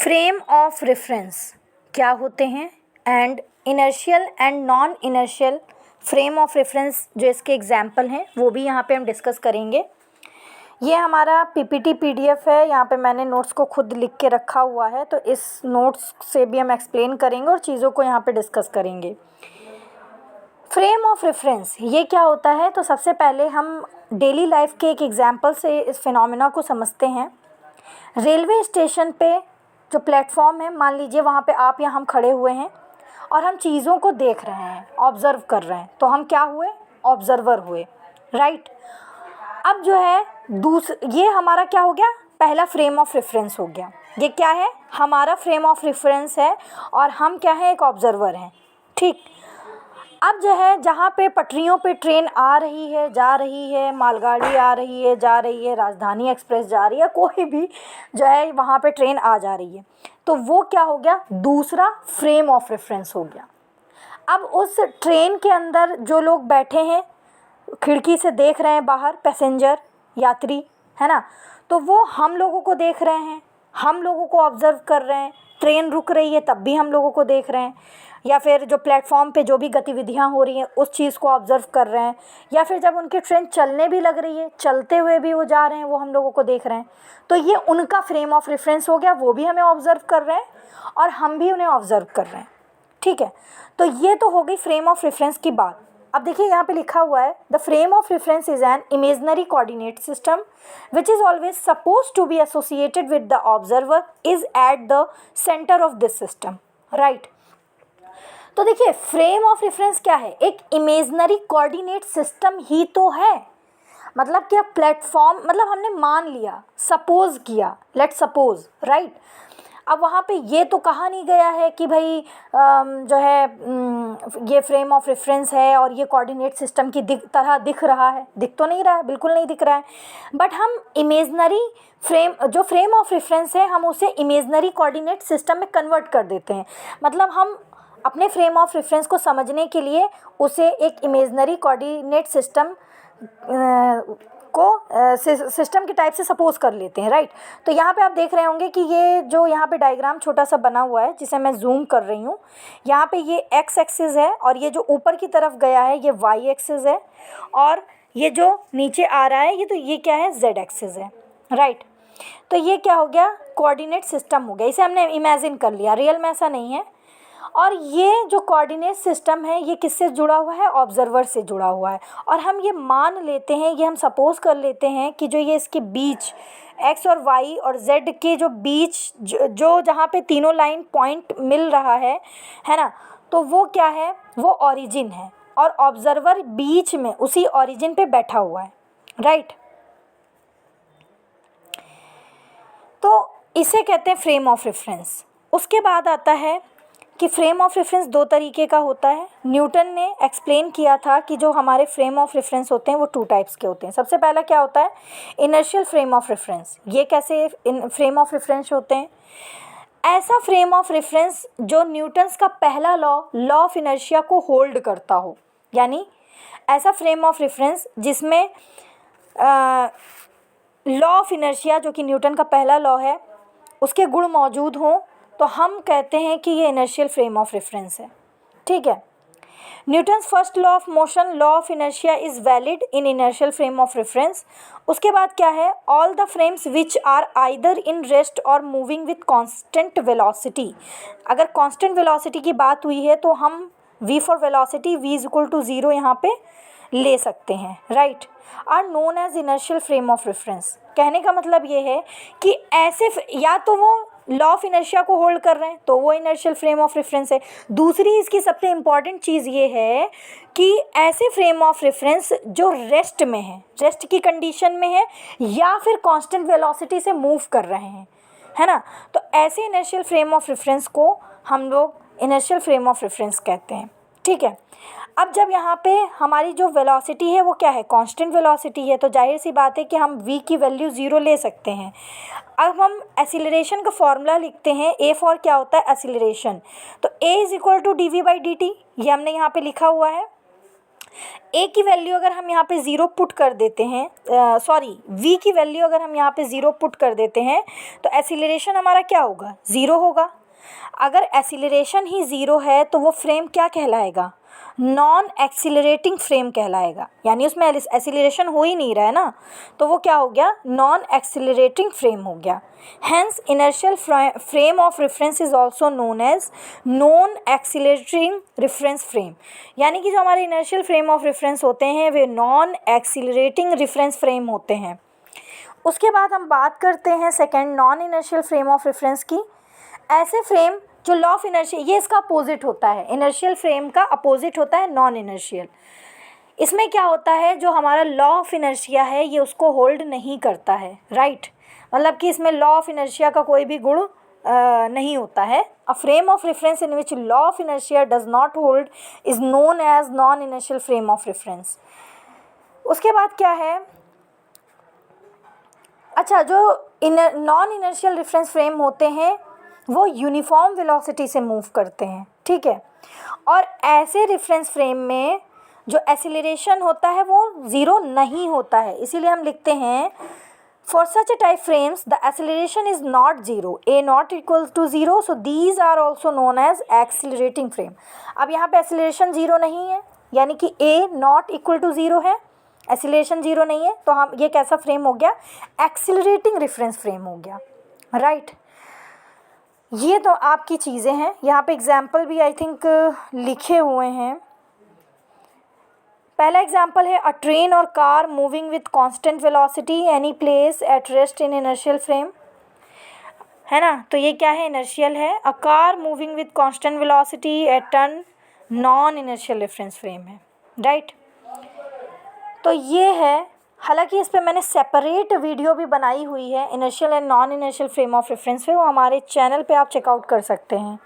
Frame of reference क्या होते हैं and inertial and non inertial frame of reference जो इसके एग्जाम्पल हैं वो भी यहाँ पे हम डिस्कस करेंगे। ये हमारा पीपीटी पीडीएफ है, यहाँ पे मैंने नोट्स को खुद लिख के रखा हुआ है, तो इस नोट्स से भी हम एक्सप्लेन करेंगे और चीज़ों को यहाँ पे डिस्कस करेंगे। फ्रेम ऑफ रेफरेंस ये क्या होता है, तो सबसे पहले हम डेली लाइफ के एक एग्जाम्पल से इस फिनोमेना को समझते हैं। रेलवे स्टेशन पे जो प्लेटफॉर्म है, मान लीजिए वहाँ पे आप या हम खड़े हुए हैं और हम चीज़ों को देख रहे हैं, ऑब्ज़र्व कर रहे हैं, तो हम क्या हुए? ऑब्ज़र्वर हुए, राइट। अब जो है ये हमारा क्या हो गया? पहला फ्रेम ऑफ रेफरेंस हो गया। ये क्या है? हमारा फ्रेम ऑफ रेफरेंस है और हम क्या है? एक ऑब्ज़र्वर हैं, ठीक। अब जो है जहाँ पे पटरियों पे ट्रेन आ रही है, जा रही है, मालगाड़ी आ रही है, जा रही है, राजधानी एक्सप्रेस जा रही है, कोई भी जो है वहाँ पे ट्रेन आ जा रही है, तो वो क्या हो गया? दूसरा फ्रेम ऑफ रेफरेंस हो गया। अब उस ट्रेन के अंदर जो लोग बैठे हैं, खिड़की से देख रहे हैं बाहर, पैसेंजर यात्री है ना, तो वो हम लोगों को देख रहे हैं, हम लोगों को ऑब्ज़र्व कर रहे हैं। ट्रेन रुक रही है तब भी हम लोगों को देख रहे हैं, या फिर जो प्लेटफॉर्म पे जो भी गतिविधियां हो रही हैं उस चीज़ को ऑब्ज़र्व कर रहे हैं, या फिर जब उनकी ट्रेन चलने भी लग रही है, चलते हुए भी वो जा रहे हैं, वो हम लोगों को देख रहे हैं। तो ये उनका फ्रेम ऑफ रेफरेंस हो गया, वो भी हमें ऑब्ज़र्व कर रहे हैं और हम भी उन्हें ऑब्ज़र्व कर रहे हैं, ठीक है। तो ये तो हो गई फ्रेम ऑफ रेफरेंस की बात। अब देखिए यहाँ पे लिखा हुआ है, the frame of reference is an imaginary coordinate system which is always suppose to be associated with the observer is at the centre of this system, right. तो देखिए फ्रेम ऑफ रेफरेंस क्या है? एक इमेजनरी कोऑर्डिनेट सिस्टम ही तो है। मतलब क्या platform, मतलब हमने मान लिया, सपोज किया, लेट सपोज, राइट। अब वहाँ पे ये तो कहा नहीं गया है कि भाई जो है ये फ्रेम ऑफ रेफरेंस है और ये कोऑर्डिनेट सिस्टम की तरह दिख रहा है, दिख तो नहीं रहा है, बिल्कुल नहीं दिख रहा है, बट हम इमेजनरी फ्रेम, जो फ्रेम ऑफ रेफरेंस है, हम उसे इमेजनरी कोऑर्डिनेट सिस्टम में कन्वर्ट कर देते हैं। मतलब हम अपने फ्रेम ऑफ रेफरेंस को समझने के लिए उसे एक इमेजनरी कोऑर्डिनेट सिस्टम को सिस्टम के टाइप से सपोज कर लेते हैं, राइट। तो यहाँ पे आप देख रहे होंगे कि ये जो यहाँ पे डायग्राम छोटा सा बना हुआ है, जिसे मैं जूम कर रही हूँ, यहाँ पे ये एक्स एक्सिस है और ये जो ऊपर की तरफ गया है ये वाई एक्सिस है, और ये जो नीचे आ रहा है ये क्या है? जेड एक्सिस है, राइट। तो ये क्या हो गया? कोऑर्डिनेट सिस्टम हो गया। इसे हमने इमेजिन कर लिया, रियल में ऐसा नहीं है। और ये जो कोऑर्डिनेट सिस्टम है ये किससे जुड़ा हुआ है? ऑब्जर्वर से जुड़ा हुआ है। और हम ये मान लेते हैं, ये हम सपोज कर लेते हैं कि जो ये इसके बीच एक्स और वाई और जेड के जो बीच जो जहाँ पे तीनों लाइन पॉइंट मिल रहा है ना, तो वो क्या है? वो ओरिजिन है और ऑब्जर्वर बीच में उसी ओरिजिन पे बैठा हुआ है, राइट। तो इसे कहते हैं फ्रेम ऑफ रेफरेंस। उसके बाद आता है कि फ्रेम ऑफ रेफरेंस दो तरीके का होता है। न्यूटन ने एक्सप्लेन किया था कि जो हमारे फ्रेम ऑफ रेफरेंस होते हैं वो टू टाइप्स के होते हैं। सबसे पहला क्या होता है? Inertial frame of reference. ये कैसे फ्रेम ऑफ रेफरेंस होते हैं? ऐसा फ्रेम ऑफ रेफरेंस जो न्यूटन्स का पहला लॉ ऑफ इनर्शिया को होल्ड करता हो, यानी ऐसा फ्रेम ऑफ रेफरेंस जिसमें लॉ ऑफ इनर्शिया जो कि न्यूटन का पहला लॉ है उसके गुण मौजूद हों, तो हम कहते हैं कि ये इनर्शियल फ्रेम ऑफ रेफरेंस है, ठीक है। Newton's first law of motion, law of inertia is valid in inertial frame of reference. उसके बाद क्या है? All the frames which are either in rest or moving with constant velocity. अगर constant velocity की बात हुई है तो हम v for velocity v is equal to 0 यहाँ पे ले सकते हैं, right. Are known as inertial frame of reference. कहने का मतलब ये है कि ऐसे या तो वो लॉ ऑफ इनर्शिया को होल्ड कर रहे हैं तो वो इनर्शियल फ्रेम ऑफ रेफरेंस है। दूसरी इसकी सबसे इम्पॉर्टेंट चीज़ ये है कि ऐसे फ्रेम ऑफ रेफरेंस जो रेस्ट में है, रेस्ट की कंडीशन में है, या फिर कांस्टेंट वेलोसिटी से मूव कर रहे हैं, है ना, तो ऐसे इनर्शियल फ्रेम ऑफ रेफरेंस को हम लोग इनर्शियल फ्रेम ऑफ रेफरेंस कहते हैं, ठीक है। अब जब यहाँ पे हमारी जो वेलोसिटी है वो क्या है? कांस्टेंट वेलोसिटी है, तो जाहिर सी बात है कि हम v की वैल्यू 0 ले सकते हैं। अब हम एक्सीलरेशन का फॉर्मूला लिखते हैं, a फॉर क्या होता है? एक्सीलरेशन। तो a is equal to d v by d t, ये हमने यहाँ पे लिखा हुआ है। ए की वैल्यू अगर हम यहाँ पे ज़ीरो पुट कर देते हैं, वी की वैल्यू अगर हम यहाँ पे ज़ीरो पुट कर देते हैं तो एसिलरेशन हमारा क्या होगा, ज़ीरो होगा। अगर एसिलरेशन ही ज़ीरो है तो वो फ्रेम क्या कहलाएगा, नॉन एक्सीलरेटिंग फ्रेम कहलाएगा, यानी उसमें एसिलरेशन हो ही नहीं रहा है ना, तो वो क्या हो गया, नॉन एक्सीलरेटिंग फ्रेम हो गया। Hence inertial frame of reference is also known as non accelerating reference frame, यानी कि जो हमारे इनर्शियल फ्रेम ऑफ रेफरेंस होते हैं वे नॉन एक्सीलरेटिंग रेफरेंस फ्रेम होते हैं। उसके बाद हम बात करते हैं second non inertial frame of reference की। ऐसे फ्रेम जो लॉ ऑफ इनर्शिया, ये इसका अपोजिट होता है, इनर्शियल फ्रेम का अपोजिट होता है नॉन इनर्शियल। इसमें क्या होता है, जो हमारा लॉ ऑफ इनर्शिया है ये उसको होल्ड नहीं करता है, राइट, मतलब कि इसमें लॉ ऑफ इनर्शिया का कोई भी गुण नहीं होता है। A frame of reference in which law of inertia does not hold is known as non inertial frame of reference. उसके बाद क्या है, अच्छा, जो नॉन इनर्शियल रेफरेंस फ्रेम होते हैं वो यूनिफॉर्म वेलोसिटी से मूव करते हैं, ठीक है, और ऐसे रेफरेंस फ्रेम में जो एसिलरेशन होता है वो ज़ीरो नहीं होता है, इसीलिए हम लिखते हैं for such a type frames the acceleration is not zero, a not equal to zero, so these are also known as accelerating frame. अब यहाँ पे एसिलरेशन ज़ीरो नहीं है, यानी कि a not equal to zero है, एसिलरेशन ज़ीरो नहीं है, तो हम ये कैसा फ्रेम हो गया, एक्सीलरेटिंग रेफरेंस फ्रेम हो गया, राइट। ये तो आपकी चीज़ें हैं, यहाँ पे एग्जाम्पल भी आई थिंक लिखे हुए हैं। पहला एग्जाम्पल है अ ट्रेन और car moving with constant velocity any place at rest in inertial frame, है ना, तो ये क्या है, इनर्शियल है। A car moving with constant velocity at turn non inertial reference frame है, राइट। तो ये है, हालांकि इस पर मैंने सेपरेट वीडियो भी बनाई हुई है inertial and non inertial frame of reference पे, वो हमारे चैनल पे आप चेकआउट कर सकते हैं।